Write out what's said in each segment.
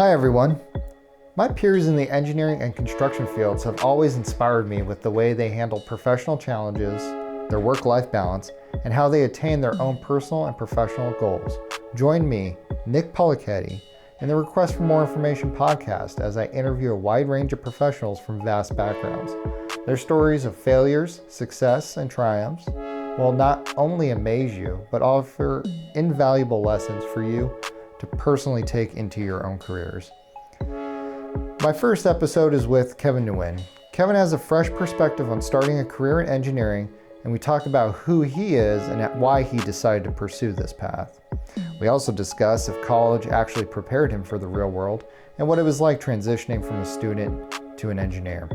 Hi everyone. My peers in the engineering and construction fields have always inspired me with the way they handle professional challenges, their work-life balance, and how they attain their own personal and professional goals. Join me, Nick Polichetti, in the Request for More Information podcast as I interview a wide range of professionals from vast backgrounds. Their stories of failures, success, and triumphs will not only amaze you, but offer invaluable lessons for you to personally take into your own careers. My first episode is with Kevin Nguyen. Kevin has a fresh perspective on starting a career in engineering, and we talk about who he is and why he decided to pursue this path. We also discuss if college actually prepared him for the real world and what it was like transitioning from a student to an engineer.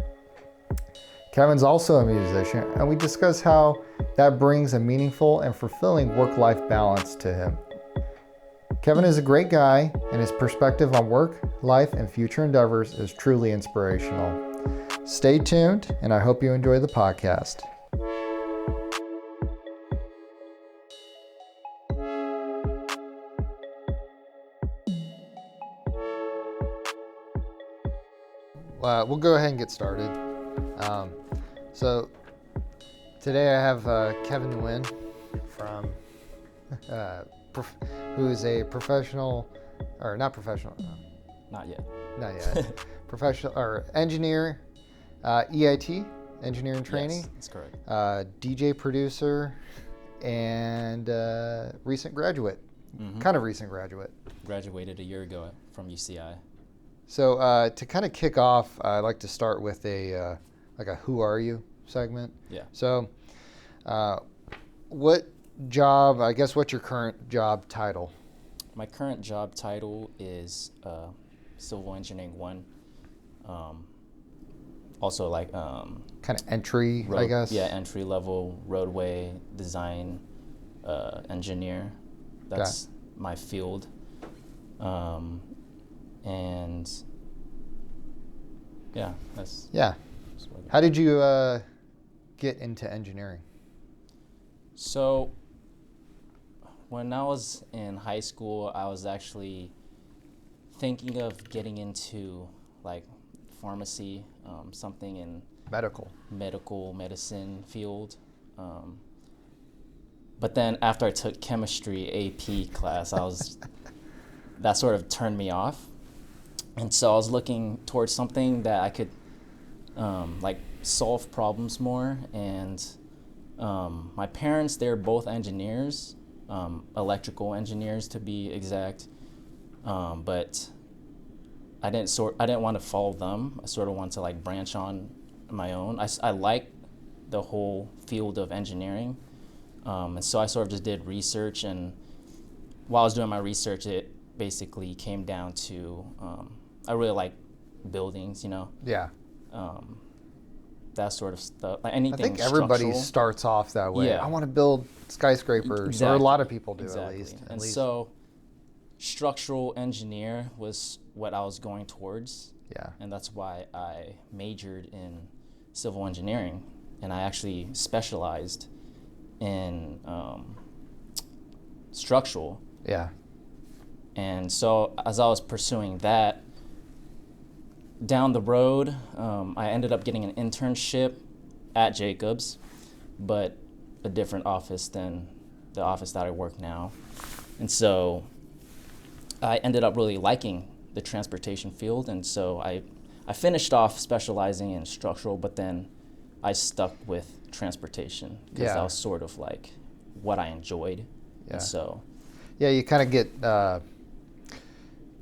Kevin's also a musician, and we discuss how that brings a meaningful and fulfilling work-life balance to him. Kevin is a great guy, and his perspective on work, life, and future endeavors is truly inspirational. Stay tuned, and I hope you enjoy the podcast. We'll go ahead and get started. So today I have Kevin Nguyen from who is a professional, or not professional, Not yet. professional or engineer, EIT, engineering training. Yes, that's correct. DJ producer, and recent graduate, kind of recent graduate. Graduated a year ago from UCI. So to kind of kick off, I'd like to start with a who are you segment. Yeah. So what's your current job title? My current job title is Civil Engineering 1. Also Kind of entry, I guess. Yeah, entry level roadway design engineer. That's my field. And yeah, that's what How did you get into engineering? So when I was in high school, I was actually thinking of getting into like pharmacy, something in medical medicine field. But then after I took chemistry AP class, that sort of turned me off. And so I was looking towards something that I could solve problems more. And my parents, they're both engineers, electrical engineers to be exact. But I didn't want to follow them. I sort of wanted to branch on my own. I like the whole field of engineering. And so I sort of just did research, and while I was doing my research, it basically came down to I really like buildings, Yeah. That sort of stuff. Like anything. I think everybody structural. starts off that way. Yeah. I want to build skyscrapers, Exactly. or a lot of people do Exactly. at least. And so structural engineer was what I was going towards. Yeah. And that's why I majored in civil engineering, and I actually specialized in structural. Yeah. And so as I was pursuing that, down the road, I ended up getting an internship at Jacobs, but a different office than the office that I work now. And so I ended up really liking the transportation field, and so I finished off specializing in structural, but then I stuck with transportation because that was sort of like what I enjoyed. Yeah. And so Yeah, you kind of get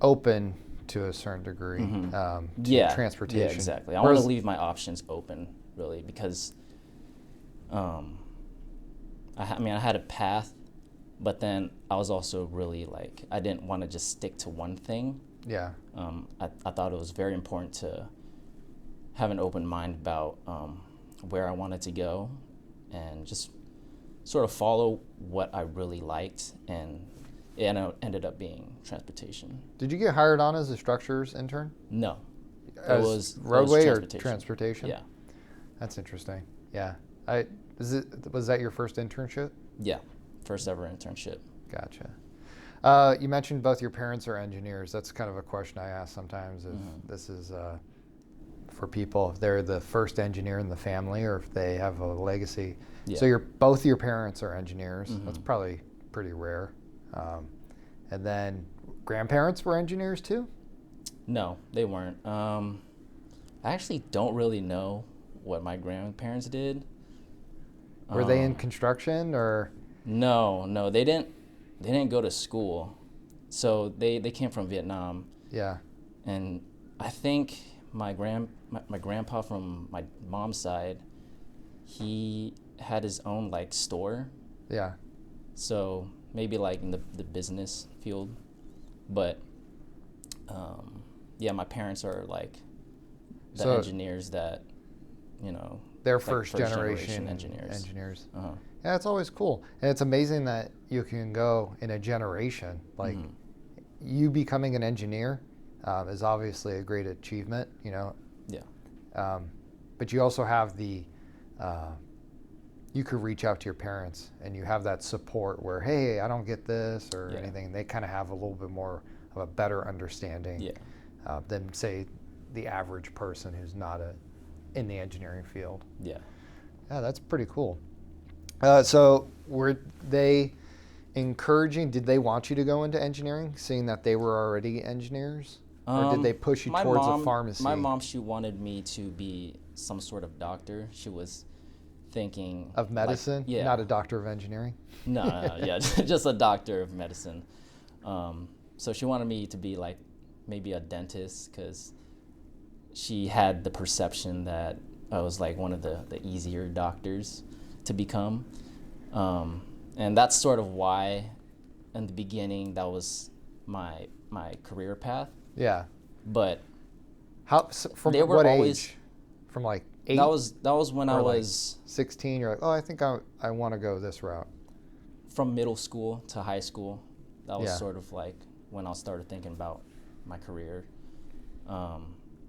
open to a certain degree to transportation. Yeah, exactly. I want to leave my options open, really, because I had a path, but then I was also really I didn't want to just stick to one thing. Yeah. I thought it was very important to have an open mind about where I wanted to go and just sort of follow what I really liked, and it ended up being transportation. Did you get hired on as a structures intern? No. As roadway or transportation. transportation? Yeah. That's interesting. Yeah. Was that your first internship? Yeah. First ever internship. Gotcha. You mentioned both your parents are engineers. That's kind of a question I ask sometimes. If this is for people, if they're the first engineer in the family, or if they have a legacy. Yeah. So both your parents are engineers. That's probably pretty rare. And then grandparents were engineers too? No, they weren't. I actually don't really know what my grandparents did. Were they in construction or? No, they didn't go to school. So they came from Vietnam. Yeah. And I think my grandpa from my mom's side, he had his own like store. Yeah. So maybe like in the business field. But yeah, my parents are like the engineers that, they're like first generation engineers. Uh-huh. Yeah, it's always cool. And it's amazing that you can go in a generation. Like you becoming an engineer is obviously a great achievement, Yeah. but you also have you could reach out to your parents and you have that support where, hey, I don't get this or anything. And they kind of have a little bit more of a better understanding than, say, the average person who's not in the engineering field. Yeah. Yeah, that's pretty cool. So were they encouraging, did they want you to go into engineering, seeing that they were already engineers? Or did they push you towards a pharmacy? My mom, she wanted me to be some sort of doctor. She was thinking of medicine? Like, yeah. Not a doctor of engineering? No, yeah, just a doctor of medicine. So she wanted me to be like maybe a dentist because she had the perception that I was like one of the easier doctors to become. And that's sort of why in the beginning that was my career path. Yeah. But from they were what always, age? From like 8? That was when I was 16. You're like, oh, I think I want to go this route. From middle school to high school. That was Yeah. sort of like when I started thinking about my career.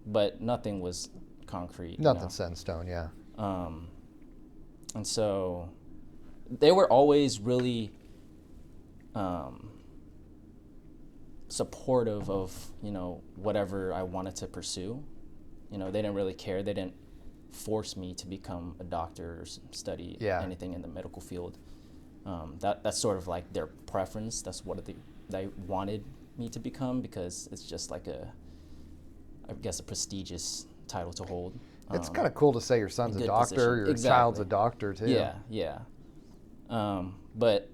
But nothing was concrete. Nothing set in stone, yeah. And so they were always really supportive of, whatever I wanted to pursue. They didn't really care. They didn't force me to become a doctor or study anything in the medical field. That's sort of like their preference. That's what they wanted me to become because it's just like I guess a prestigious title to hold. It's kind of cool to say your son's a doctor, position. your child's a doctor too. Yeah. But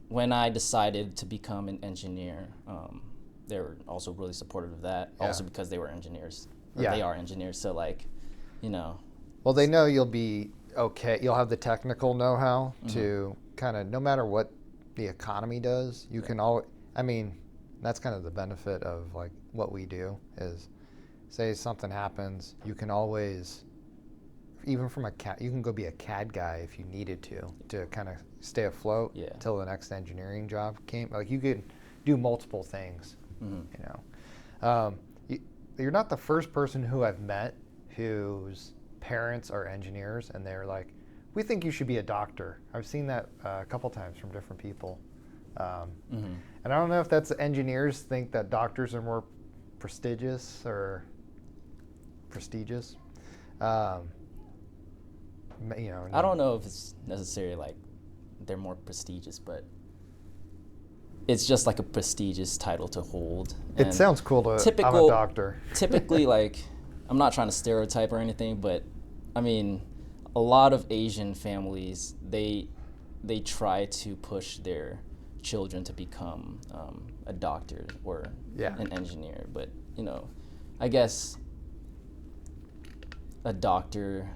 when I decided to become an engineer, they were also really supportive of that. Yeah. Also because they were engineers. They are engineers, so like, Well, they know you'll be okay. You'll have the technical know-how to kind of, no matter what the economy does, you can always, that's kind of the benefit of like what we do is, say something happens, you can always, even from you can go be a CAD guy if you needed to kind of stay afloat until the next engineering job came. Like you could do multiple things, You're not the first person who I've met whose parents are engineers and they're like, we think you should be a doctor. I've seen that a couple times from different people. And I don't know if that's engineers think that doctors are more prestigious. I don't know if it's necessarily like they're more prestigious, but it's just like a prestigious title to hold. It sounds cool to, I'm a doctor. Typically, like, I'm not trying to stereotype or anything, but a lot of Asian families, they try to push their children to become a doctor or an engineer. But, I guess a doctor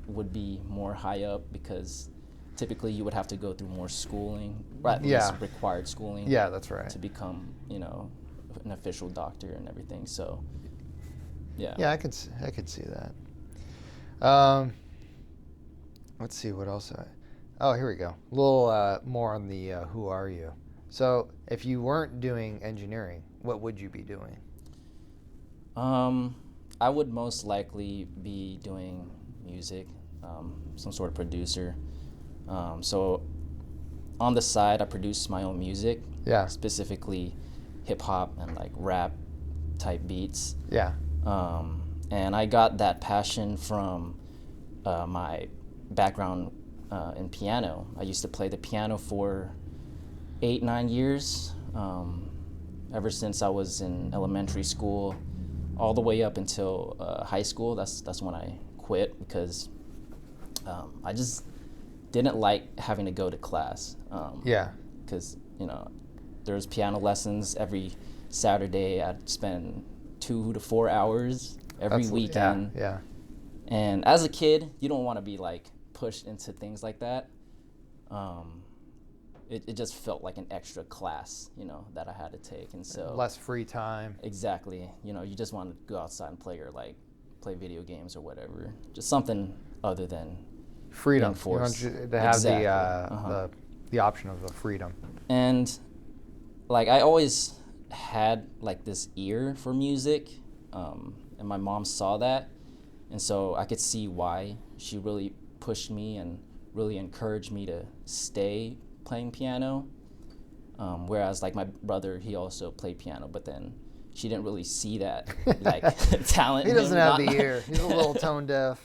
would be more high up because typically you would have to go through more schooling, or at least required schooling. Yeah, that's right. To become, an official doctor and everything. So, yeah. Yeah, I could see that. Let's see what else. Here we go. A little more on the who are you. So, if you weren't doing engineering, what would you be doing? I would most likely be doing music, some sort of producer. So on the side, I produce my own music. Yeah. specifically hip hop and like rap type beats. Yeah. And I got that passion from my background in piano. I used to play the piano for 8-9 years, ever since I was in elementary school, all the way up until high school. That's when I quit because I just didn't like having to go to class. Yeah. Because there's piano lessons every Saturday. I'd spend 2 to 4 hours every weekend. Yeah. And as a kid, you don't want to be like pushed into things like that. It just felt like an extra class, that I had to take, and so Less free time. exactly, you just want to go outside and play or like play video games or whatever, just something other than Freedom. being forced. You want to have Exactly. the option of the freedom. And like I always had like this ear for music, and my mom saw that, and so I could see why she really pushed me and really encouraged me to stay playing piano. Whereas like my brother, he also played piano, but then she didn't really see that like talent. He in doesn't him, have not- the ear. He's a little tone deaf.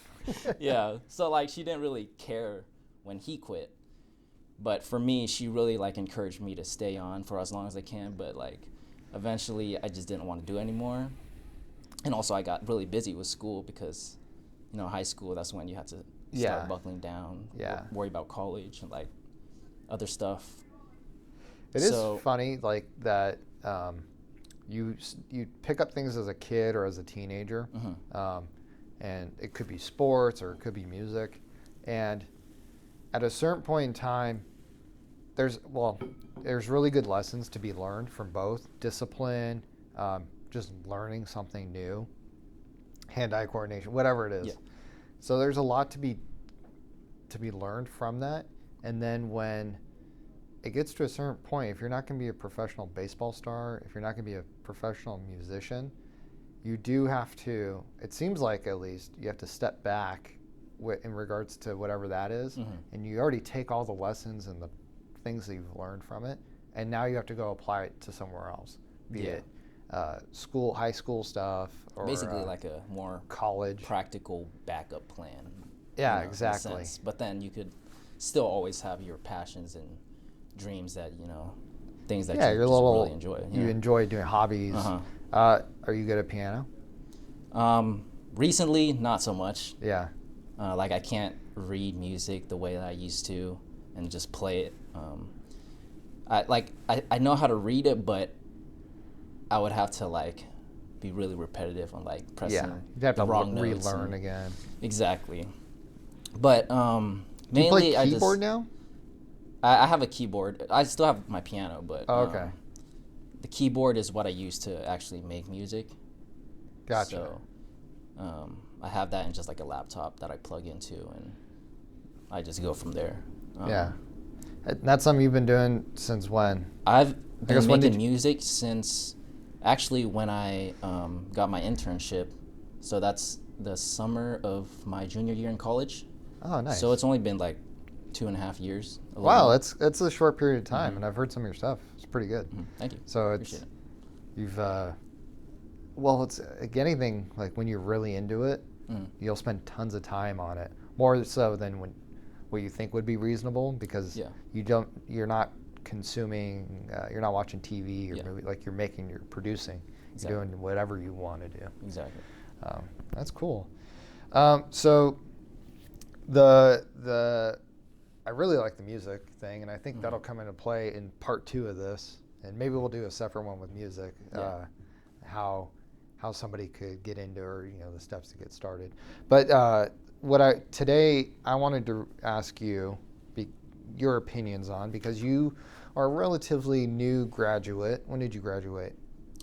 Yeah, so like she didn't really care when he quit, but for me, she really like encouraged me to stay on for as long as I can. But like eventually I just didn't want to do it anymore, and also I got really busy with school because high school, that's when you have to start buckling down, worry about college and like other stuff. It is funny like that. You pick up things as a kid or as a teenager, and it could be sports or it could be music, and at a certain point in time, there's really good lessons to be learned from both discipline, just learning something new, hand-eye coordination, whatever it is. Yeah. So there's a lot to be learned from that, and then when it gets to a certain point, if you're not going to be a professional baseball star, if you're not going to be a professional musician, you do have to, it seems like at least, you have to step back in regards to whatever that is, and you already take all the lessons and the things that you've learned from it, and now you have to go apply it to somewhere else, be it school, high school stuff, or basically like a more college practical backup plan. Yeah, in a exactly. sense. But then you could still always have your passions and dreams that things that you you're just little, really enjoy. You enjoy doing hobbies. Are you good at piano? Recently, not so much. Yeah. Like I can't read music the way that I used to and just play it. I know how to read it, but I would have to like be really repetitive on like pressing you'd have the to wrong notes relearn again. Exactly. But Do mainly you play keyboard now? I have a keyboard. I still have my piano, but okay. The keyboard is what I use to actually make music. Gotcha. So I have that in just like a laptop that I plug into, and I just go from there. Yeah. That's something you've been doing since when? I've been when making music since actually when I got my internship. So that's the summer of my junior year in college. Oh, nice. So it's only been like 2.5 years. Wow, that's a short period of time, and I've heard some of your stuff. It's pretty good. Thank you. So Appreciate it. You've it's like anything, like when you're really into it, you'll spend tons of time on it, more so than what you think would be reasonable, because you're not consuming, you're not watching TV or movie, like you're producing, Exactly. you're doing whatever you want to do. Exactly. That's cool. So I really like the music thing, and I think that'll come into play in part 2 of this, and maybe we'll do a separate one with music, how somebody could get into, or the steps to get started. But today I wanted to ask you your opinions on, because you are a relatively new graduate. When did you graduate?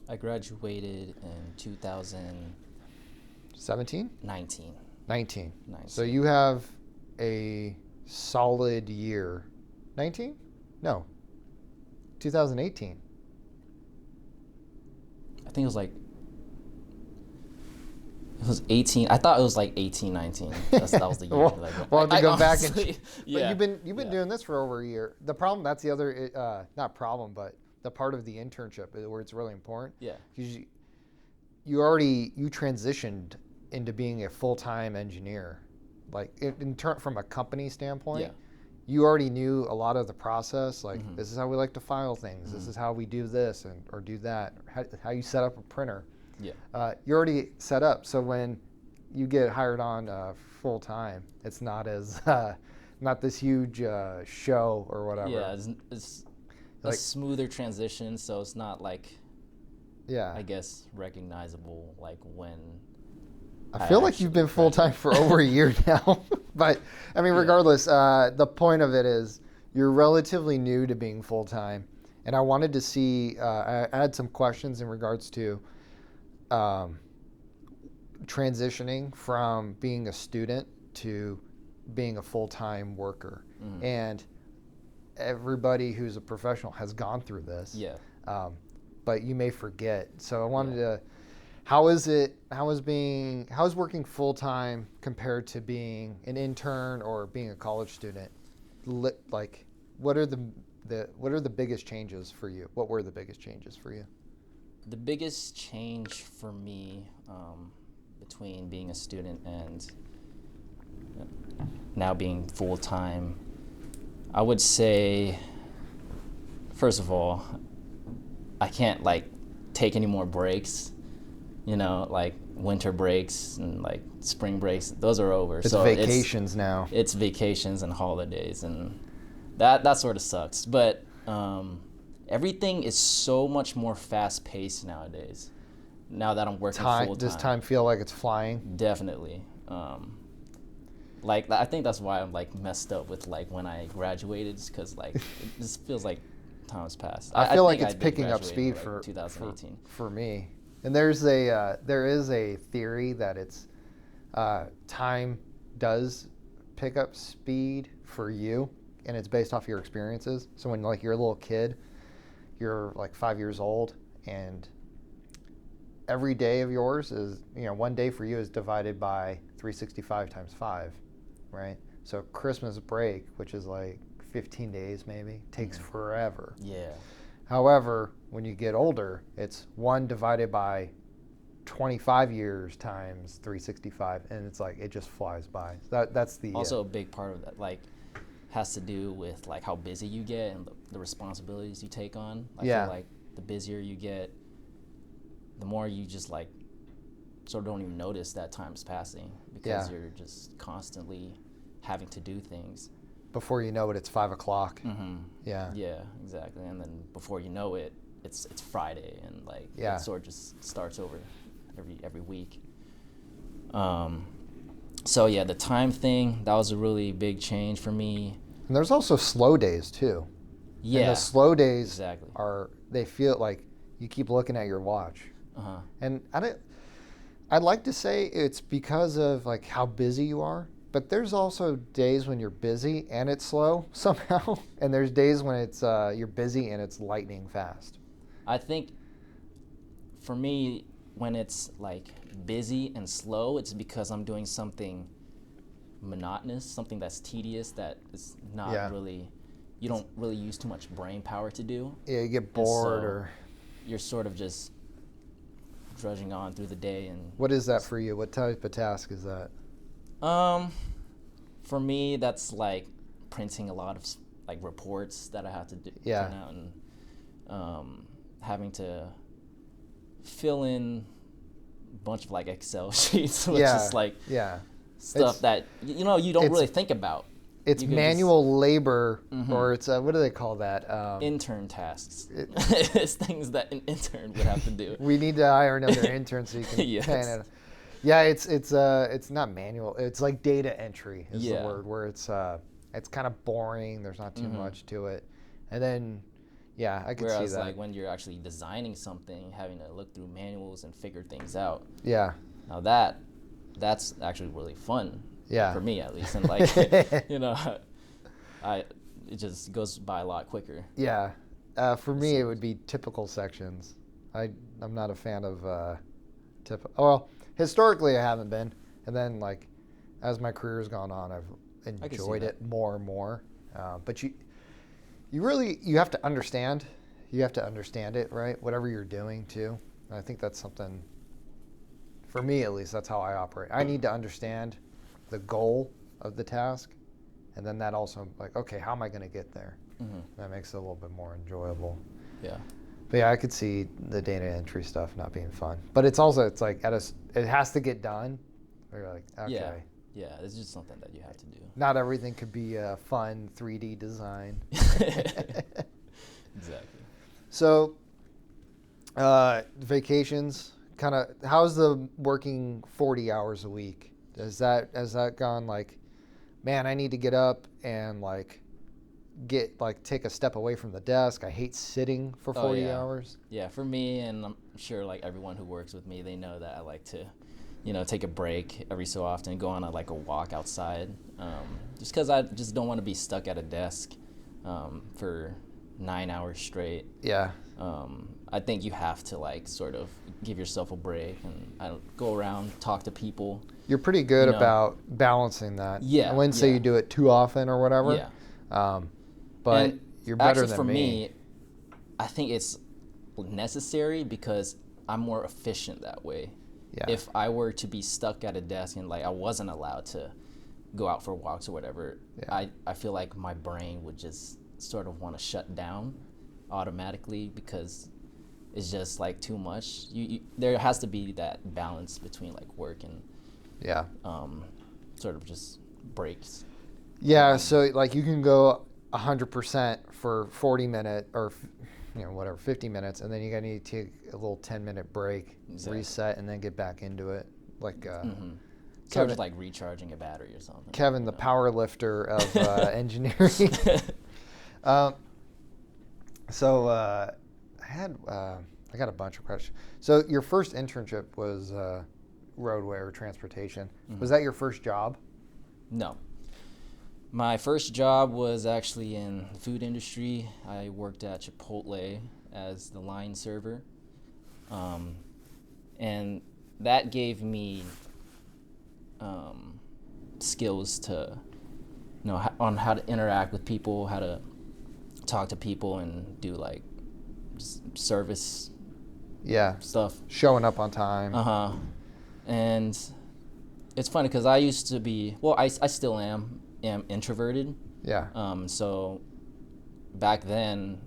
I graduated in 2017. 19. 19. So you have a solid year. 19? No. 2018. I think it was 18. I thought it was like 18, 19. That was the year. We'll have to go back and. Yeah. But you've been doing this for over a year. The problem, that's the other, not problem, but the part of the internship where it's really important. Yeah. Because you transitioned into being a full-time engineer, like from a company standpoint. Yeah. You already knew a lot of the process, like Mm-hmm. this is how we like to file things. Mm-hmm. This is how we do this or do that. Or how you set up a printer. Yeah. You're already set up. So when you get hired on full time, it's not as not this huge show or whatever. Yeah, it's a Like- smoother transition, so it's not like, Yeah. I guess, recognizable like when. I feel like you've been full time for over a year now. But I mean, regardless, the point of it is you're relatively new to being full time, and I wanted to see. I had some questions in regards to transitioning from being a student to being a full time worker, and everybody who's a professional has gone through this. Yeah. But you may forget. So I wanted to. How is working full time compared to being an intern or being a college student? Like, what are the biggest changes for you? What were the biggest changes for you? The biggest change for me between being a student and now being full time, I would say, first of all, I can't like take any more breaks. You know, like winter breaks and like spring breaks, those are over. It's so vacations now. It's vacations and holidays, and that sort of sucks. But everything is so much more fast paced nowadays. Now that I'm working full time, Does time feel like it's flying? Definitely. Like I think that's why I'm like messed up with like when I graduated, because like it just feels like time's passed. I feel like think it's I did picking up graduate speed in, like, for 2018. for me. And there is a theory that it's time does pick up speed for you, and it's based off your experiences. So when like you're a little kid, you're like 5 years old, and every day of yours is, one day for you is divided by 365 times 5, right? So Christmas break, which is like 15 days maybe, takes forever. Yeah. However, when you get older, it's 1 divided by 25 years times 365, and it's like it just flies by. That's the Also, a big part of that like has to do with like how busy you get and the responsibilities you take on. I Yeah. feel like the busier you get, the more you just like sort of don't even notice that time's passing, because you're just constantly having to do things. Before you know it, it's 5 o'clock. Mm-hmm. Yeah. Yeah, exactly. And then before you know it, it's Friday, and like Yeah. it sort of just starts over every week. So yeah, the time thing, that was a really big change for me. And there's also slow days too. Yeah. And the slow days Exactly. they feel like you keep looking at your watch. Uh-huh. And I'd like to say it's because of like how busy you are, but there's also days when you're busy and it's slow somehow, and there's days when it's you're busy and it's lightning fast. I think for me, when it's like busy and slow, it's because I'm doing something monotonous, something that's tedious, that is not really, you don't really use too much brain power to do. Yeah, you get bored, so or you're sort of just drudging on through the day. And what is that for you? What type of task is that? For me, that's like printing a lot of like reports that I have to do, print out, and having to fill in a bunch of like Excel sheets, which is like stuff that you don't really think about. It's manual labor, or it's what do they call that? Intern tasks. It's things that an intern would have to do. We need to hire another intern so you can pan it. Yeah, it's not manual. It's like data entry is the word, where it's kind of boring. There's not too much to it, and then I could see that. Whereas like when you're actually designing something, having to look through manuals and figure things out. Yeah. Now that's actually really fun. Yeah. For me at least, and like it just goes by a lot quicker. Yeah. For me, it would be typical sections. I'm not a fan of well, historically I haven't been, and then like as my career has gone on, I've enjoyed it more and more. But you have to understand you have to understand it, right? Whatever you're doing too. And I think that's something, for me at least, that's how I operate. I need to understand the goal of the task, and then that also, like, okay, how am I going to get there? Mm-hmm. That makes it a little bit more enjoyable. Yeah. But yeah, I could see the data entry stuff not being fun. But it's also, it's like, it has to get done. You're like, okay. Yeah. Yeah, it's just something that you have to do. Not everything could be a fun 3D design. Exactly. So, vacations, kind of, how's the working 40 hours a week? Has that gone like, man, I need to get up and like take a step away from the desk. I hate sitting for 40 hours. Yeah, for me, and I'm sure like everyone who works with me, they know that I like to, take a break every so often, go on a walk outside, just because I just don't want to be stuck at a desk for 9 hours straight. Yeah. I think you have to sort of give yourself a break and go around, talk to people. You're pretty good about balancing that. Yeah. I wouldn't say you do it too often or whatever. Yeah. But and you're better actually, than for me. I think it's necessary because I'm more efficient that way. Yeah. If I were to be stuck at a desk and I wasn't allowed to go out for walks or whatever, I feel like my brain would just sort of want to shut down automatically because it's just too much. There has to be that balance between work and sort of just breaks. Yeah, so you can go 100% for 40 minutes or 50 minutes, and then you're gonna need to take a little 10-minute break, reset, and then get back into it. Sort of recharging a battery or something. Kevin, the power lifter of engineering. I got a bunch of questions. So your first internship was roadway or transportation. Mm-hmm. Was that your first job? No. My first job was actually in the food industry. I worked at Chipotle as the line server. And that gave me skills to, on how to interact with people, how to talk to people and do service stuff. Showing up on time. Uh-huh. And it's funny because I used to be, I still am introverted. Yeah. So back then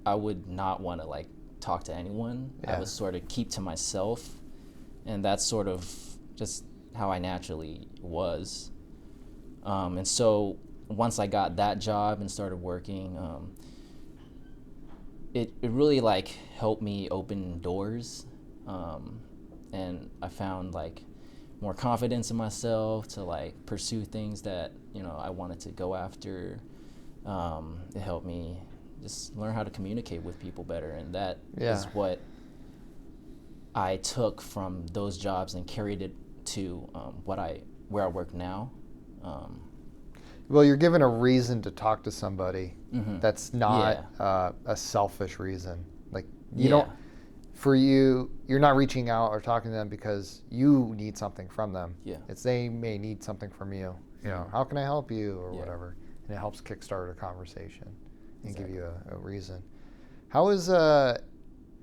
I would not want to talk to anyone. I would sort of keep to myself, and that's sort of just how I naturally was. And so once I got that job and started working, it really helped me open doors, and I found more confidence in myself to pursue things that I wanted to go after. It helped me just learn how to communicate with people better, and that is what I took from those jobs and carried it to where I work now. Well, you're given a reason to talk to somebody. Mm-hmm. That's not a selfish reason. You're not reaching out or talking to them because you need something from them. Yeah. It's they may need something from you. How can I help you or whatever, and it helps kickstart a conversation and give you a reason. How is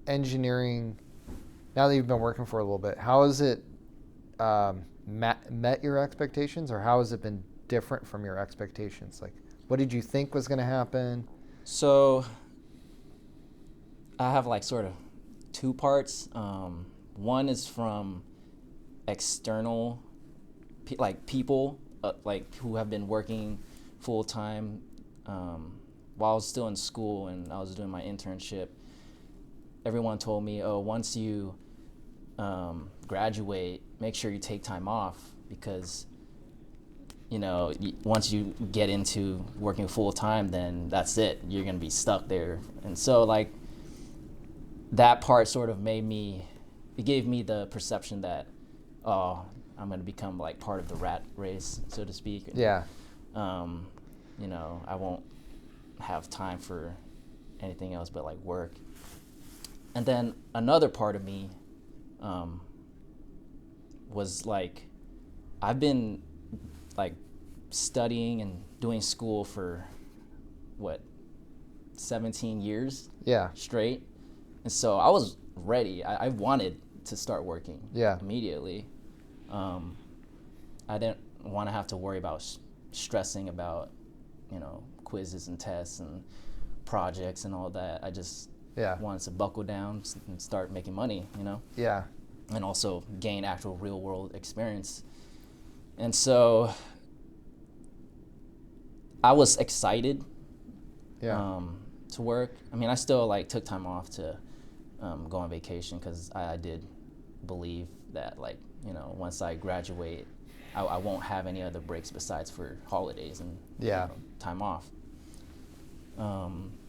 engineering? Now that you've been working for a little bit, how has it met your expectations, or how has it been different from your expectations? What did you think was going to happen? So I have sort of two parts. One is from external people who have been working full time while I was still in school and I was doing my internship. Everyone told me, once you graduate, make sure you take time off because once you get into working full time, then that's it. You're gonna be stuck there. And so that part sort of it gave me the perception that, I'm gonna become part of the rat race, so to speak. Yeah. I won't have time for anything else but work. And then another part of me was I've been studying and doing school for 17 years Yeah. straight. And so I was ready. I wanted to start working immediately. I didn't want to have to worry about stressing about, quizzes and tests and projects and all that. I just wanted to buckle down and start making money, Yeah. and also gain actual real world experience. And so I was excited to work. I mean, I still like took time off to go on vacation because I did believe that once I graduate, I won't have any other breaks besides for holidays and time off.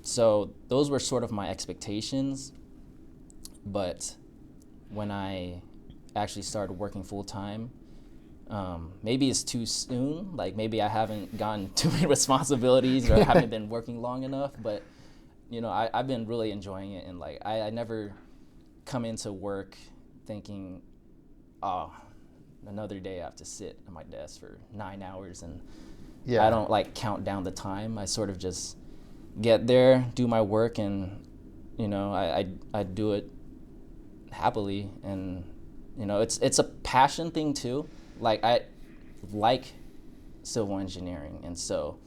So those were sort of my expectations. But when I actually started working full time, maybe it's too soon. Like maybe I haven't gotten too many responsibilities or haven't been working long enough. But I've been really enjoying it, and like I never come into work thinking, oh, another day I have to sit at my desk for 9 hours, and I don't like count down the time. I sort of just get there, do my work, and I do it happily, and it's a passion thing too. Like I like civil engineering, and so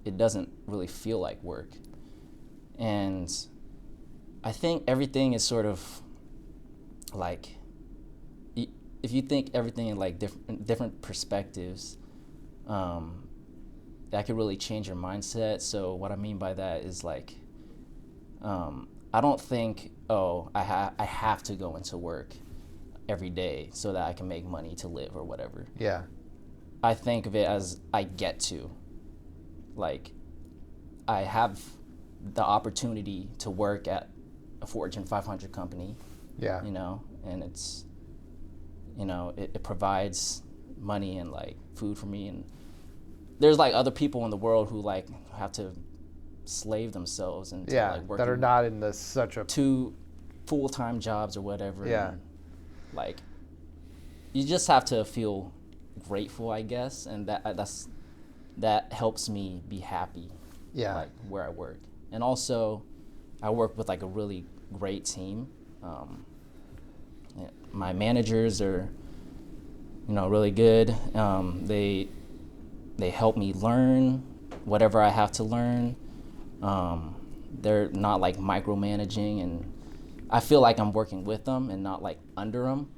it doesn't really feel like work. And I think everything is sort of like, if you think everything in like different perspectives, that could really change your mindset. So what I mean by that is like, I don't think, I have to go into work every day so that I can make money to live or whatever. Yeah. I think of it as I get to. Like, I have the opportunity to work at a Fortune 500 company. Yeah. And it's, it provides money and like food for me. And there's like other people in the world who like have to slave themselves and like working that are not in such a 2 full-time jobs or whatever. Yeah. And, like, you just have to feel grateful, I guess, and that helps me be happy. Yeah. Like where I work, and also I work with like a really great team. My managers are, really good. They help me learn whatever I have to learn. They're not like micromanaging, and I feel like I'm working with them and not like under them.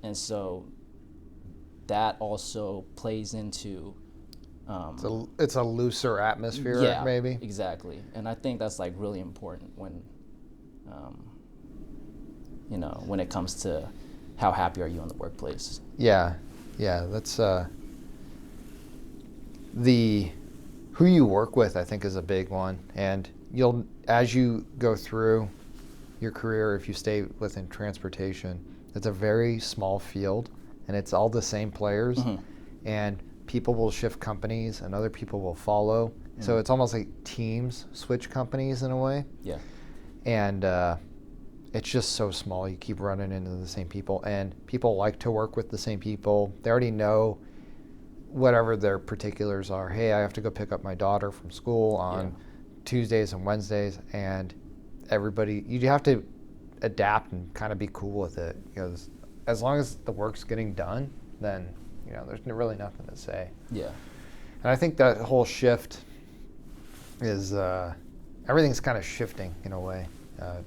And so that also plays into it's a looser atmosphere, maybe. Exactly. And I think that's like really important when when it comes to how happy are you in the workplace. That's the who you work with, I think, is a big one. And you'll, as you go through your career, if you stay within transportation, it's a very small field, and it's all the same players. And people will shift companies and other people will follow. So it's almost like teams switch companies in a way. Yeah. And it's just so small. You keep running into the same people, and people like to work with the same people. They already know whatever their particulars are. Hey, I have to go pick up my daughter from school on Tuesdays and Wednesdays, and everybody, you have to adapt and kind of be cool with it, because as long as the work's getting done, then there's really nothing to say. Yeah. And I think that whole shift is everything's kind of shifting in a way.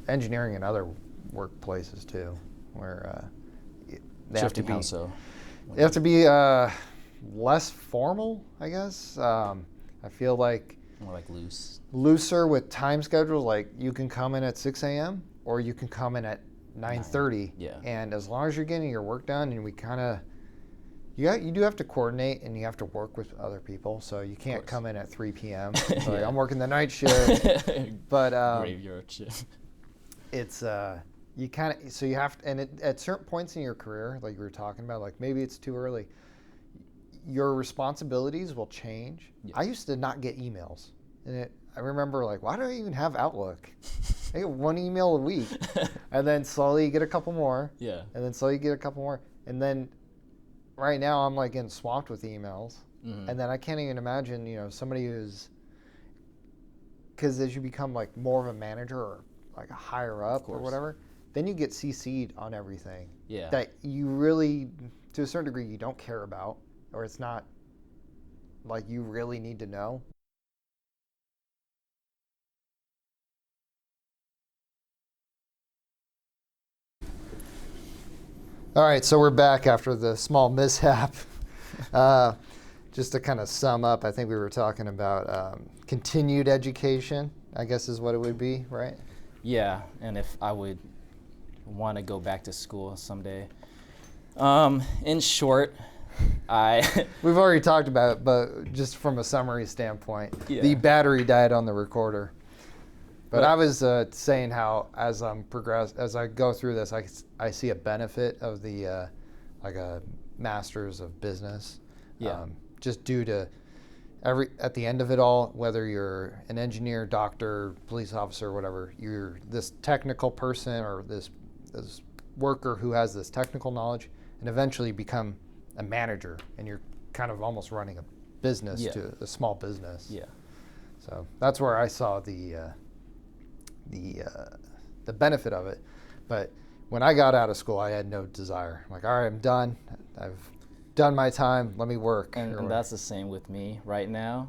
Engineering and other workplaces too, where they have to be. How so? They have to be less formal, I guess. I feel like more like looser with time schedules. Like you can come in at 6 a.m. or you can come in at 9:30. Yeah. And as long as you're getting your work done, and we kind of, you do have to coordinate and you have to work with other people. So you can't come in at 3 p.m. So like, I'm working the night shift. But graveyard shift. It's you kind of, so you have to, and at certain points in your career, like we were talking about, like maybe it's too early, your responsibilities will change. Yeah. I used to not get emails, and I remember like, why do I even have Outlook? I get 1 email a week, and then slowly you get a couple more. Yeah. And then slowly you get a couple more, and then right now I'm like getting swamped with emails, and then I can't even imagine somebody who's because as you become like more of a manager or like a higher up or whatever, then you get CC'd on everything that you really, to a certain degree, you don't care about, or it's not like you really need to know. All right, so we're back after the small mishap. Just to kind of sum up, I think we were talking about continued education, I guess is what it would be, right? Yeah, and if I would want to go back to school someday. In short, We've already talked about it, but just from a summary standpoint, the battery died on the recorder. But I was saying how as I go through this, I see a benefit of the like a master's of business. Just due to at the end of it all, whether you're an engineer, doctor, police officer, whatever, you're this technical person or this worker who has this technical knowledge, and eventually become a manager, and you're kind of almost running a business to a small business. Yeah. So that's where I saw the benefit of it. But when I got out of school, I had no desire. I'm like, all right, I'm done. I've done my time. Let me work. And that's the same with me right now.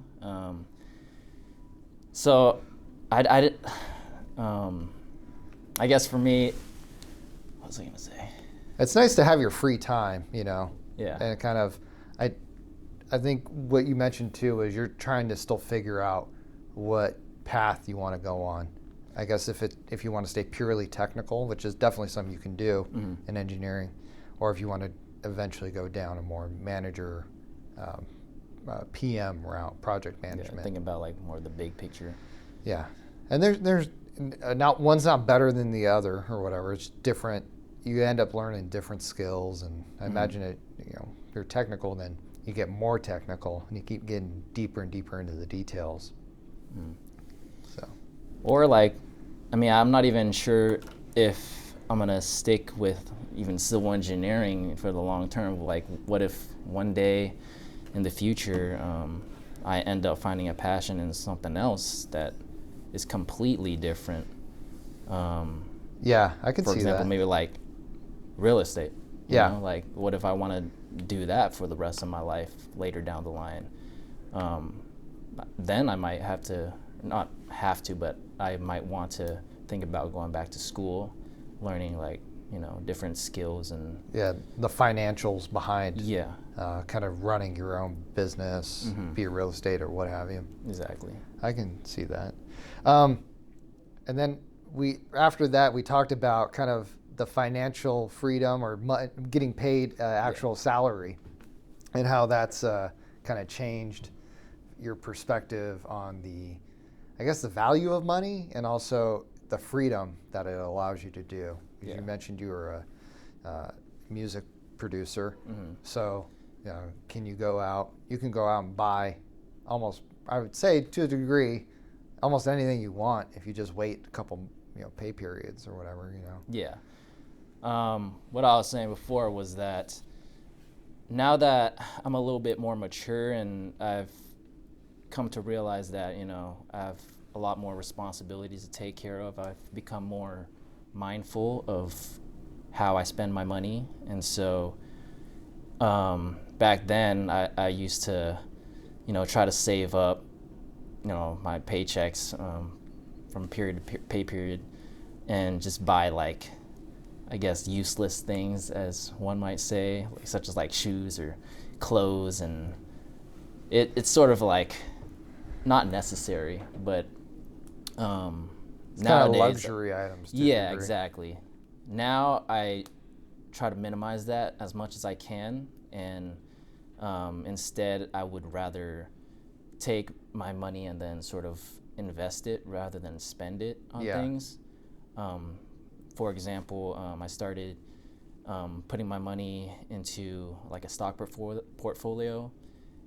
So I guess for me, what was I gonna say? It's nice to have your free time, you know. Yeah. And kind of, I think what you mentioned too is you're trying to still figure out what path you want to go on. I guess if you want to stay purely technical, which is definitely something you can do in engineering, or if you want to eventually go down a more manager, PM route, project management. Thinking about like more the big picture. Yeah, and there's not one's not better than the other or whatever. It's different. You end up learning different skills, and I imagine it. You know, if you're technical, then you get more technical, and you keep getting deeper and deeper into the details. So, or like, I mean, I'm not even sure if I'm gonna stick with even civil engineering for the long term. Like, what if one day in the future I end up finding a passion in something else that is completely different? Yeah, I could see that. For example, maybe like real estate. You know? Like, what if I want to do that for the rest of my life later down the line? Then I might have to, not have to, but I might want to think about going back to school, learning like, you know, different skills and the financials behind kind of running your own business, be it real estate or what have you. Exactly. I can see that. And then after that we talked about kind of the financial freedom or getting paid actual salary, and how that's kind of changed your perspective on I guess the value of money, and also the freedom that it allows you to do. You mentioned you were a music producer, so you know, you can go out and buy almost, I would say to a degree, almost anything you want if you just wait a couple, you know, pay periods or whatever, you know. Yeah. What I was saying before was that now that I'm a little bit more mature and I've come to realize that, you know, I have a lot more responsibilities to take care of, I've become more mindful of how I spend my money. And so back then I used to, you know, try to save up, you know, my paychecks from period to pay period, and just buy like, I guess, useless things, as one might say, such as like shoes or clothes, and it's sort of like not necessary, but it's nowadays, kind of luxury items. Yeah, exactly. Now I try to minimize that as much as I can, and instead I would rather take my money and then sort of invest it rather than spend it on things. For example, I started putting my money into like a stock portfolio,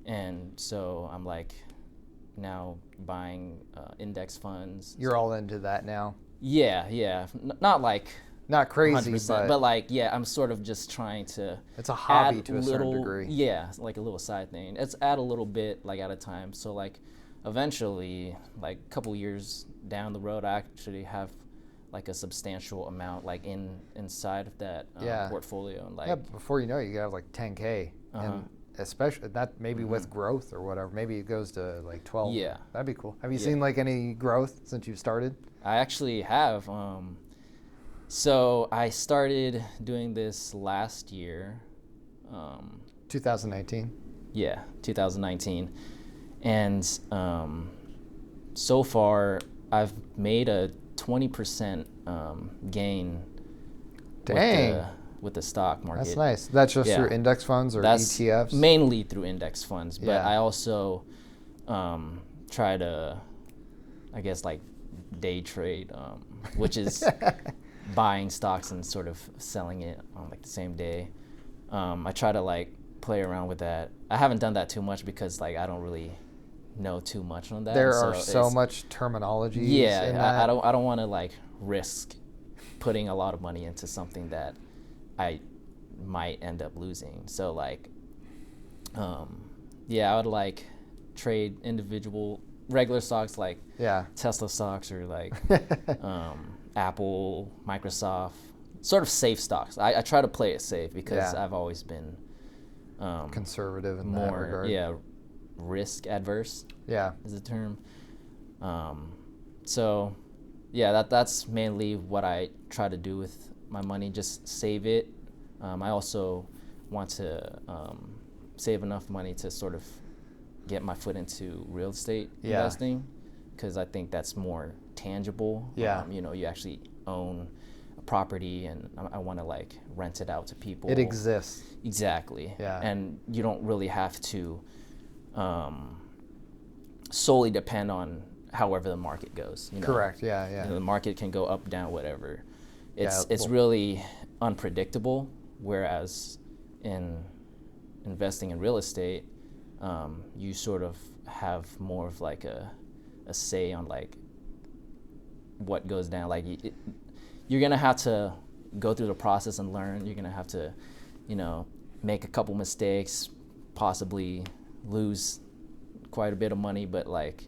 and so I'm like now buying index funds. You're all into that now? Yeah. Not like not crazy, but like, yeah, I'm sort of just trying to. It's a hobby to a certain degree. Yeah, like a little side thing. It's add a little bit like at a time. So like, eventually, like a couple years down the road, I actually have like a substantial amount like inside of that portfolio, and like yeah, before you know it, you have like 10K, and especially that maybe with growth or whatever, maybe it goes to like 12. Yeah, that'd be cool. Have you seen like any growth since you've started? I actually have. So I started doing this last year. 2019. Yeah, 2019, and so far I've made a 20% gain. Dang. With the stock market. That's nice. That's just through index funds or ETFs? Mainly through index funds, but I also try to, I guess, like day trade, which is buying stocks and sort of selling it on like the same day. I try to like play around with that. I haven't done that too much because like I don't really know too much on that. There are so much terminology. Yeah, I don't want to like risk putting a lot of money into something that I might end up losing. So like, I would like trade individual regular stocks like Tesla stocks or like Apple, Microsoft, sort of safe stocks. I try to play it safe because I've always been conservative in more, that regard. Risk adverse. Yeah, is the term. So, that's mainly what I try to do with my money. Just save it. I also want to save enough money to sort of get my foot into real estate investing, because I think that's more tangible. You actually own a property, and I want to like rent it out to people. It exists. Exactly. Yeah. And you don't really have to solely depend on however the market goes. Correct. Yeah. The market can go up, down, whatever. It's really unpredictable. Whereas in investing in real estate, you sort of have more of like a say on like what goes down. Like you're gonna have to go through the process and learn. You're gonna have to, make a couple mistakes, possibly lose quite a bit of money, but like,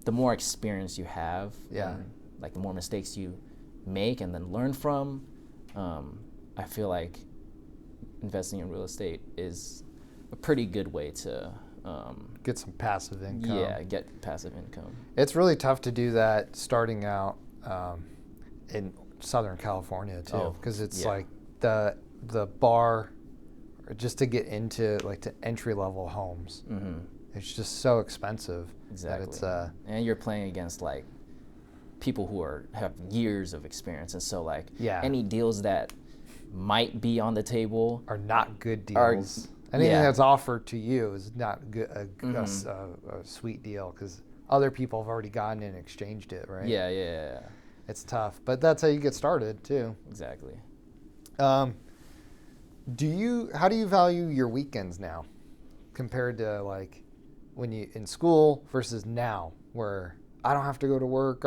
the more experience you have, and like the more mistakes you make and then learn from, I feel like investing in real estate is a pretty good way to get some passive income. Yeah, get passive income. It's really tough to do that starting out in Southern California too, because it's like the bar just to get into like to entry level homes. Mm-hmm. It's just so expensive. Exactly. That it's and you're playing against like people who have years of experience, and so like any deals that might be on the table are not good deals. Anything that's offered to you is not good, a sweet deal, because other people have already gotten it and exchanged it, right? Yeah. It's tough, but that's how you get started too. Exactly. How do you value your weekends now compared to like when you in school versus now, where I don't have to go to work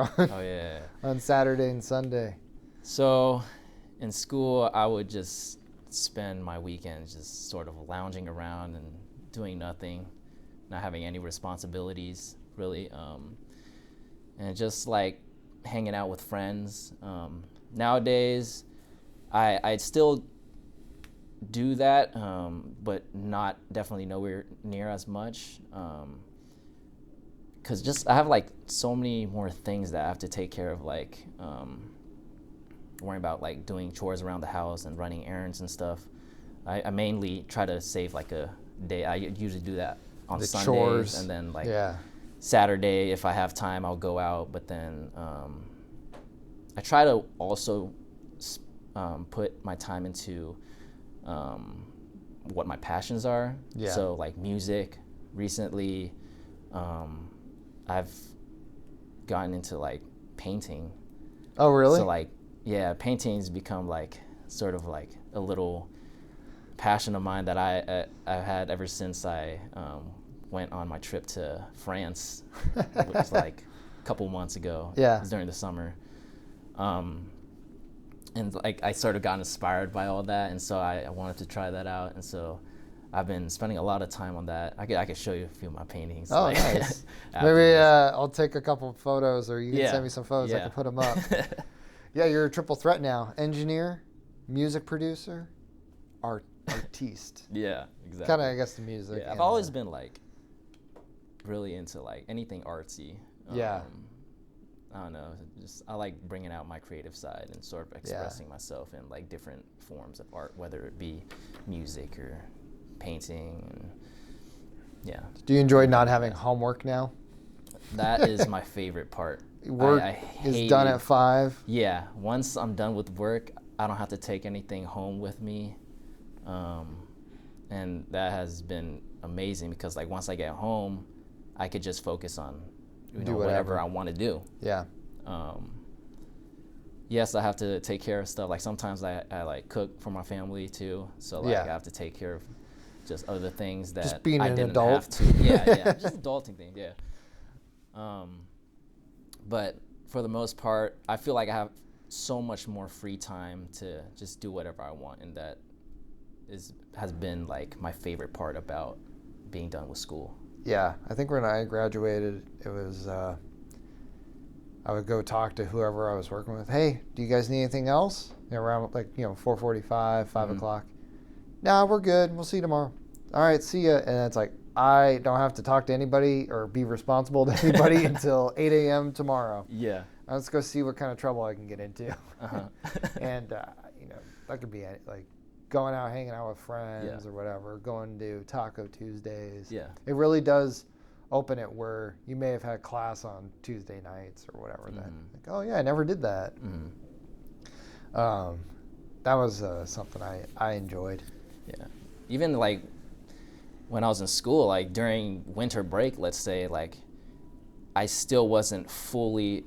on Saturday and Sunday? So in school, I would just spend my weekends just sort of lounging around and doing nothing, not having any responsibilities really, and just like hanging out with friends. Nowadays, I'd still do that, but definitely nowhere near as much, because just I have like so many more things that I have to take care of, like worrying about like doing chores around the house and running errands and stuff. I mainly try to save like a day. I usually do that on Sundays, chores. And then like Saturday, if I have time, I'll go out. But then I try to also put my time into what my passions are. Yeah. So like music. Recently, I've gotten into like painting. Oh, really? So like, painting's become like sort of like a little passion of mine that I've had ever since I went on my trip to France, which was like a couple months ago. Yeah. It was during the summer. And like I sort of got inspired by all that, and so I wanted to try that out, and so I've been spending a lot of time on that. I could show you a few of my paintings. Oh, like, nice. after Maybe this. I'll take a couple of photos, or you can Yeah, send me some photos. I yeah. can put them up. Yeah, you're a triple threat now: engineer, music producer, artiste. Yeah, exactly. Kind of, I guess, the music. Yeah, I've and, always been like really into like anything artsy. Yeah. I don't know. Just I like bringing out my creative side and sort of expressing myself in like different forms of art, whether it be music or painting. And, yeah. Do you enjoy not having homework now? That is my favorite part. Work I is done at 5. Yeah. Once I'm done with work, I don't have to take anything home with me. And that has been amazing because like once I get home, I could just focus on whatever I want to do. Yeah. Yes, I have to take care of stuff. Like sometimes I like cook for my family too. So like I have to take care of just other things that just being I an didn't adult. have to. Yeah, just adulting things. Yeah. But for the most part, I feel like I have so much more free time to just do whatever I want, and that has been like my favorite part about being done with school. Yeah, I think when I graduated, it was I would go talk to whoever I was working with. Hey, do you guys need anything else? Around 4:45, 5 o'clock. No, we're good. We'll see you tomorrow. All right, see ya. And it's like I don't have to talk to anybody or be responsible to anybody until 8 a.m. tomorrow. Yeah. Let's go see what kind of trouble I can get into. Uh-huh. And that could be like going out, hanging out with friends or whatever, going to Taco Tuesdays. Yeah. It really does open it where you may have had class on Tuesday nights or whatever. That like, oh yeah, I never did that. That was something I enjoyed. Yeah. Even like when I was in school, like during winter break, let's say, like I still wasn't fully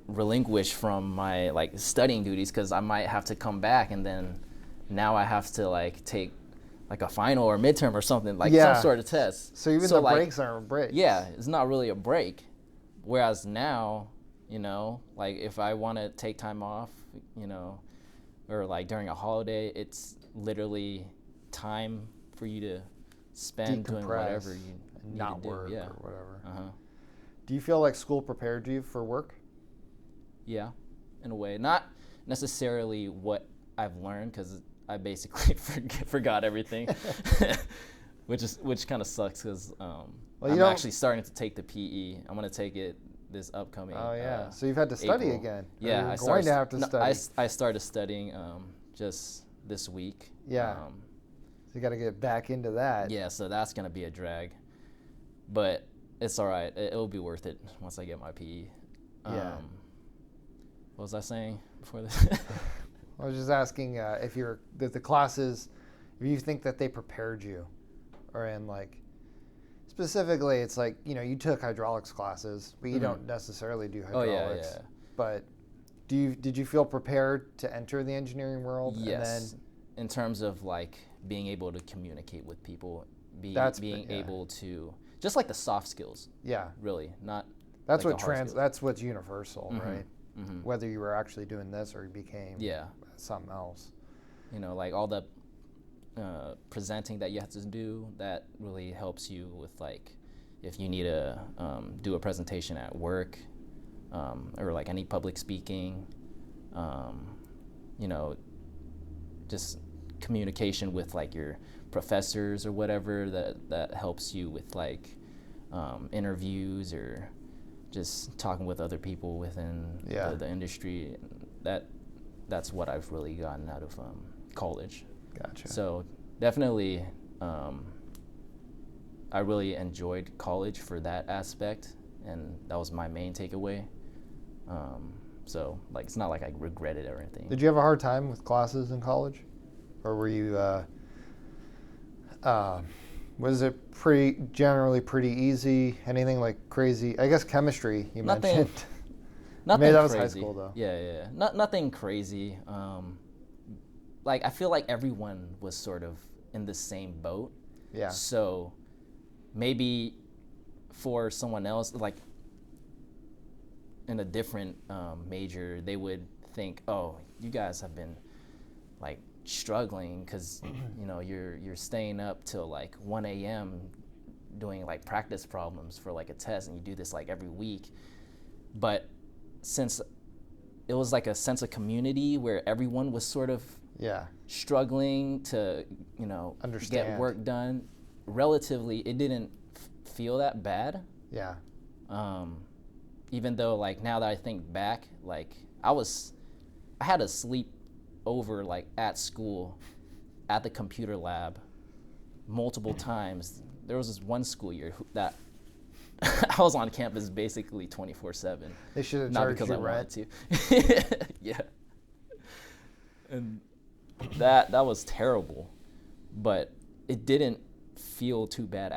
relinquished from my like studying duties because I might have to come back and then now I have to like take like a final or midterm or something, like some sort of test. So even the breaks aren't breaks. Yeah, it's not really a break. Whereas now, like if I want to take time off, or like during a holiday, it's literally time for you to spend doing whatever you need not to do. work Yeah. or whatever. Uh-huh. Do you feel like school prepared you for work? Yeah, in a way. Not necessarily what I've learned because I basically forgot everything, which kind of sucks because I'm actually starting to take the PE. I'm going to take it this upcoming. Oh yeah, so you've had to study April. again. Yeah, I'm going to have to study. I started studying just this week. Yeah. So you got to get back into that. Yeah, so that's going to be a drag, but it's all right. It'll be worth it once I get my PE. Yeah. What was I saying before this? I was just asking if the classes, if you think that they prepared you, or in like, specifically, it's like, you took hydraulics classes, but you don't necessarily do hydraulics. Oh, yeah. But did you feel prepared to enter the engineering world? Yes. And then, in terms of like being able to communicate with people, being able to, just like the soft skills. Yeah. Really, not. That's like that's what's universal, right? Mm-hmm. Whether you were actually doing this or you became something else. Like all the presenting that you have to do, that really helps you with like if you need to do a presentation at work or like any public speaking, just communication with like your professors or whatever that helps you with like interviews or just talking with other people within the industry. That's what I've really gotten out of college. Gotcha. So definitely, I really enjoyed college for that aspect, and that was my main takeaway. So like, it's not like I regret it or anything. Did you have a hard time with classes in college, or were you? Was it generally pretty easy? Anything like crazy? I guess chemistry you mentioned. Nothing Maybe that was crazy. high school though. Yeah. Nothing crazy. Like I feel like everyone was sort of in the same boat. Yeah. So maybe for someone else, like in a different major, they would think, oh, you guys have been like struggling because you're staying up till like 1 a.m. doing like practice problems for like a test, and you do this like every week. But since it was like a sense of community where everyone was sort of struggling to understand, get work done, relatively it didn't feel that bad. Even though like now that I think back, like I had to sleep over like at school at the computer lab multiple times. There was this one school year that I was on campus basically 24/7. They should have not charged because you I rent. wanted to. Yeah. And that was terrible, but it didn't feel too bad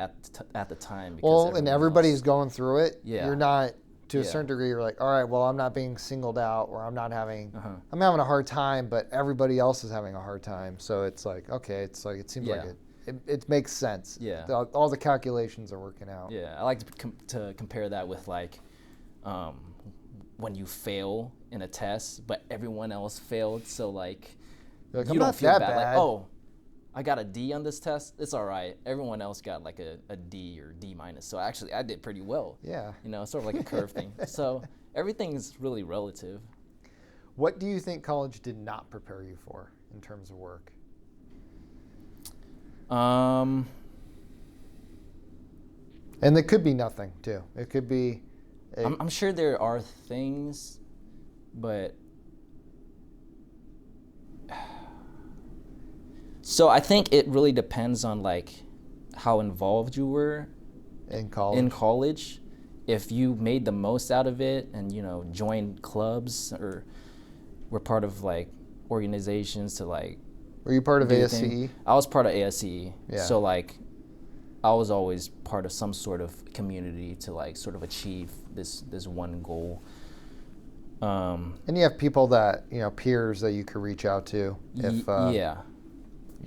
at the time. Well, and everybody's going through it. Yeah. You're not, to a certain degree, you're like, all right, well, I'm not being singled out, or I'm having a hard time, but everybody else is having a hard time. So it's like, okay, it seems like it makes sense. Yeah. All the calculations are working out. Yeah, I like to compare that with like when you fail in a test, but everyone else failed. So like You're like, you I'm don't not feel that bad. bad. Like, oh, I got a D on this test. It's all right. Everyone else got like a D or D minus. So actually, I did pretty well. Yeah. Sort of like a curve thing. So everything's really relative. What do you think college did not prepare you for in terms of work? And it could be nothing too. It could be. I'm sure there are things, but. So I think it really depends on like how involved you were in college. If you made the most out of it and joined clubs or were part of like organizations to like. Were you part of ASCE? I was part of ASCE. Yeah. So like I was always part of some sort of community to like sort of achieve this one goal. And you have people that peers that you could reach out to if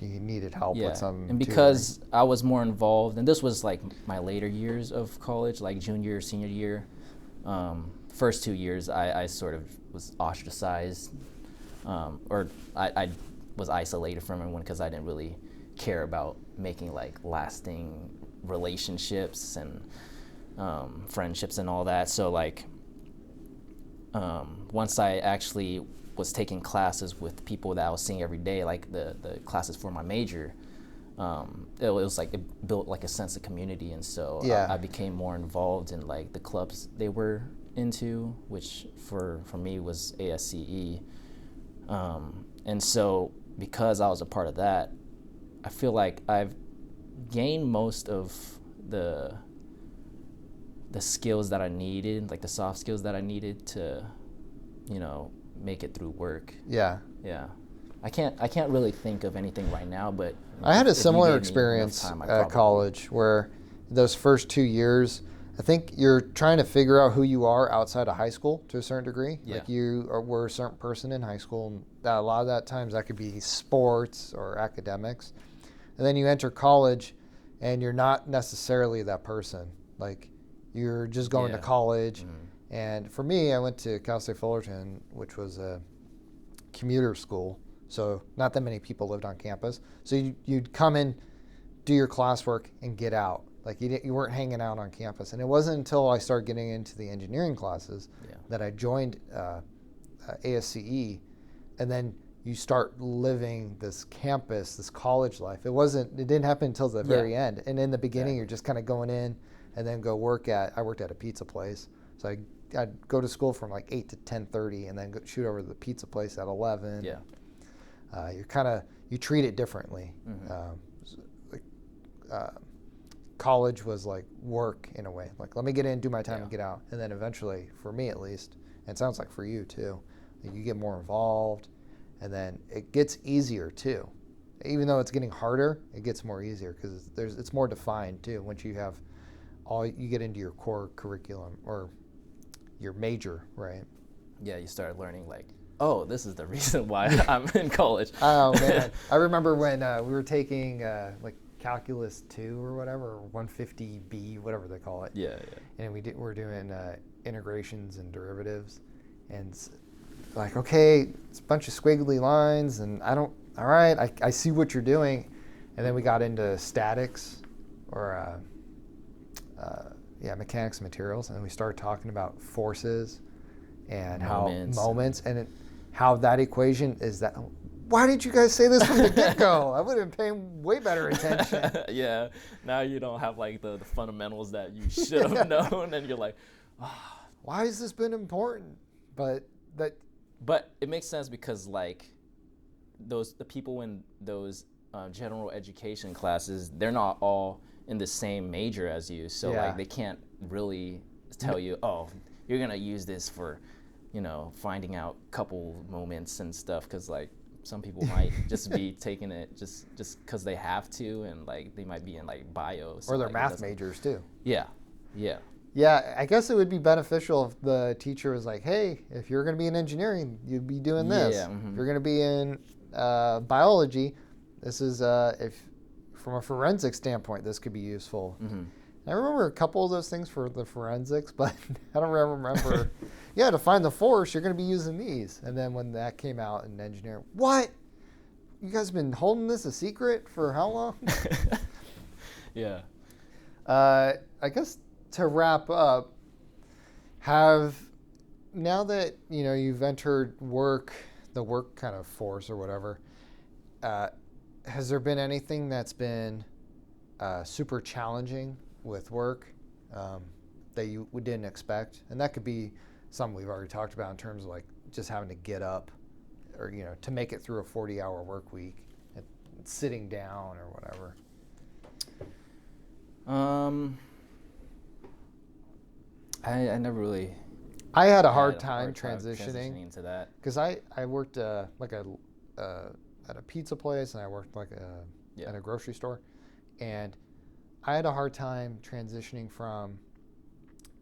you needed help with some. And because I was more involved, and this was like my later years of college, like junior, senior year. First 2 years, I sort of was ostracized, or I was isolated from everyone because I didn't really care about making like lasting relationships and friendships and all that. So like once I actually was taking classes with people that I was seeing every day, like the classes for my major, it was like it built like a sense of community, and so I became more involved in like the clubs they were into, which for me was ASCE, and so because I was a part of that, I feel like I've gained most of the skills that I needed, like the soft skills that I needed to, make it through work. Yeah. I can't really think of anything right now, but I had a similar experience at college where those first 2 years, I think you're trying to figure out who you are outside of high school to a certain degree. Yeah. Like were a certain person in high school, and a lot of that times that could be sports or academics. And then you enter college and you're not necessarily that person. Like you're just going to college. Mm-hmm. And for me, I went to Cal State Fullerton, which was a commuter school. So not that many people lived on campus. So you'd come in, do your classwork, and get out. Like you weren't hanging out on campus. And it wasn't until I started getting into the engineering classes that I joined ASCE. And then you start living this campus, this college life. It didn't happen until the very end. And in the beginning, you're just kind of going in and then I worked at a pizza place. So I'd go to school from like 8 to 10:30 and then shoot over to the pizza place at 11. Yeah. You treat it differently. Mm-hmm. College was like work in a way. Like, let me get in, do my time, and get out. And then eventually, for me at least, and it sounds like for you too, you get more involved, and then it gets easier too. Even though it's getting harder, it gets more easier because it's more defined too. Once you get into your core curriculum or your major, right? Yeah, you start learning like, oh, this is the reason why I'm in college. Oh man, I remember when we were taking like Calculus 2 or whatever, or 150B, whatever they call it. Yeah. And we're doing integrations and derivatives, and like, okay, it's a bunch of squiggly lines, and I don't all right, I see what you're doing. And then we got into statics or mechanics and materials. And then we started talking about forces and Moments. how moments how that equation is that. Why didn't you guys say this from the get-go? I would have been paying way better attention. Yeah. Now you don't have like the fundamentals that you should have known, and you're like, why has this been important? But it makes sense because like the people in those general education classes, they're not all in the same major as you, so like they can't really tell you, oh, you're gonna use this for, finding out couple moments and stuff, because like some people might just be taking it just because they have to, and like they might be in like bio, so or they're like math majors too. Yeah. I guess it would be beneficial if the teacher was like, hey, if you're going to be in engineering, you'd be doing this. If you're going to be in biology, this is if from a forensic standpoint, this could be useful. I remember a couple of those things for the forensics, but I don't remember. To find the force, you're going to be using these. And then when that came out in engineering, what? You guys been holding this a secret for how long? Yeah. I guess to wrap up, now that you've entered the work kind of force or whatever, has there been anything that's been super challenging with work that you didn't expect? And that could be something we've already talked about in terms of like just having to get up or to make it through a 40-hour work week and sitting down or whatever. I never really. I had a hard time transitioning into that because I worked like at a pizza place, and I worked like at a grocery store, and I had a hard time transitioning from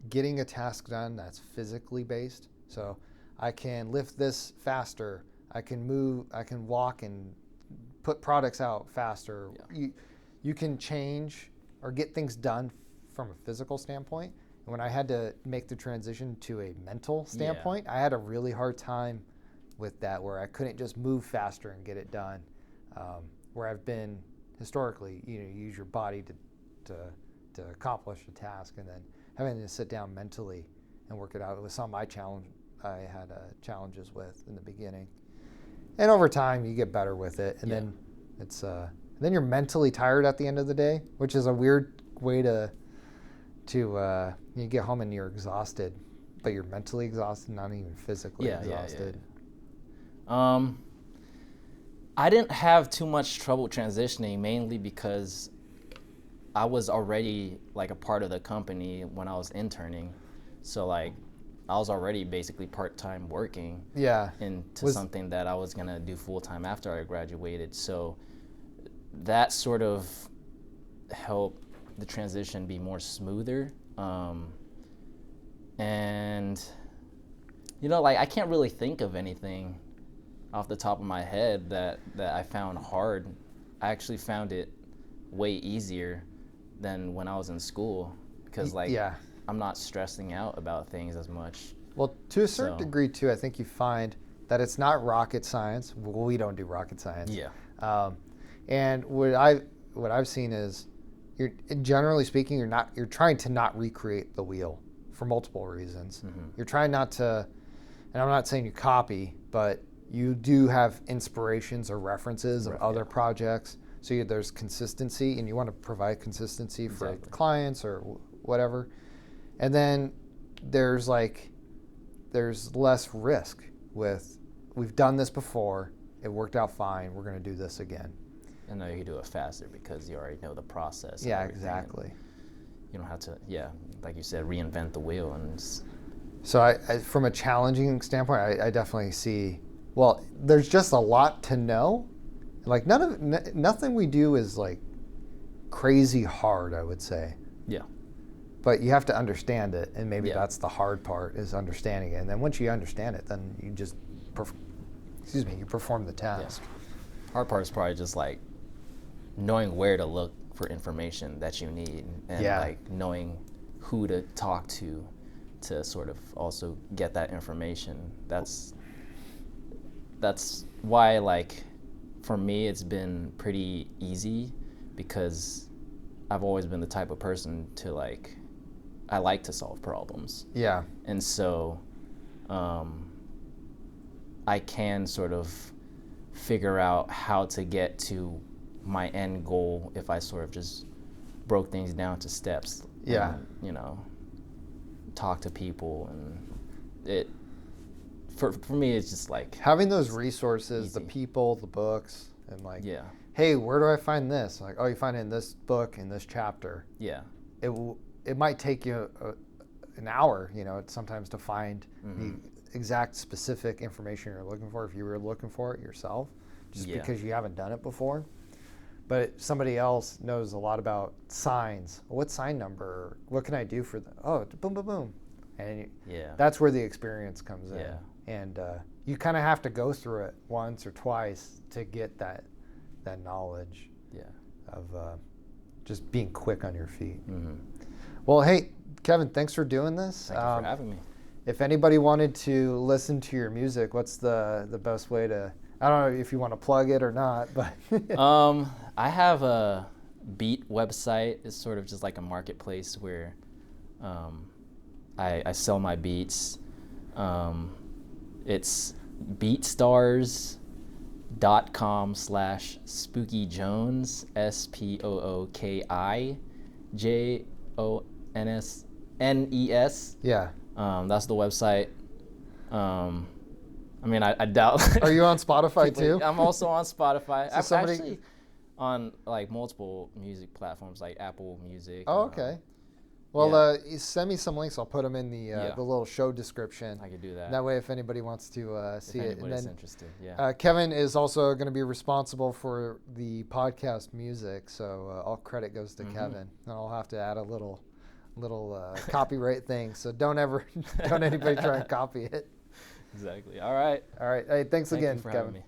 getting a task done that's physically based. So I can lift this faster, I can move, I can walk and put products out faster. You can change or get things done from a physical standpoint. And when I had to make the transition to a mental standpoint, I had a really hard time with that, where I couldn't just move faster and get it done. Where I've been historically, you use your body to accomplish a task, and then having to sit down mentally and work it out. It was something I had challenges with in the beginning, and over time you get better with it, and then then you're mentally tired at the end of the day, which is a weird way to you get home and you're exhausted, but you're mentally exhausted, not even physically exhausted. I didn't have too much trouble transitioning, mainly because I was already like a part of the company when I was interning, so like I was already basically part-time working into something that I was gonna do full-time after I graduated. So that sort of helped the transition be more smoother. And like I can't really think of anything off the top of my head that I found hard. I actually found it way easier than when I was in school, because I'm not stressing out about things as much. Well, to a certain degree too, I think you find that it's not rocket science. Well, we don't do rocket science. And what I've seen is, generally speaking, you're trying to not recreate the wheel for multiple reasons. You're trying not to, and I'm not saying you copy, but you do have inspirations or references of other projects. So there's consistency, and you want to provide consistency for clients or whatever. And then there's less risk with, we've done this before, it worked out fine, we're going to do this again. And now you can do it faster because you already know the process. Yeah, exactly. You don't have to, like you said, reinvent the wheel. And so I from a challenging standpoint, I definitely see, well, there's just a lot to know. Like nothing we do is like crazy hard, I would say. Yeah. But you have to understand it, and maybe that's the hard part, is understanding it. And then once you understand it, then you just, you perform the task. Yeah. Hard part is probably just like knowing where to look for information that you need, and like knowing who to talk to sort of also get that information. That's why, like, for me, it's been pretty easy because I've always been the type of person to I like to solve problems. Yeah. And so I can sort of figure out how to get to my end goal if I sort of just broke things down to steps. Yeah. And, talk to people, and for me, it's just having those resources, easy. the people, the books, and Yeah. hey, where do I find this? Like, oh, you find it in this book, in this chapter. Yeah. It might take you an hour, sometimes to find the exact specific information you're looking for if you were looking for it yourself, just because you haven't done it before. But somebody else knows a lot about signs. What sign number? What can I do for that? Oh, boom, boom, boom. And that's where the experience comes in. Yeah. And you kind of have to go through it once or twice to get that knowledge of just being quick on your feet. Mm-hmm. Well, hey, Kevin, thanks for doing this. Thank you for having me. If anybody wanted to listen to your music, what's the best way to... I don't know if you want to plug it or not, but... I have a beat website. It's sort of just like a marketplace where I sell my beats. It's beatstars.com/SpookyJones, SpookyJones. Yeah. That's the website. I doubt. Are you on Spotify too? I'm also on Spotify. So I'm actually on multiple music platforms like Apple Music. Oh, okay. Well, you send me some links. I'll put them in the little show description. I could do that. That way, if anybody wants to see it. If anybody's interested, yeah. Kevin is also going to be responsible for the podcast music, so all credit goes to Kevin. And I'll have to add a little copyright thing. So don't anybody try and copy it. Exactly. All right. Hey, thanks again, Thank you for Kevin. having me.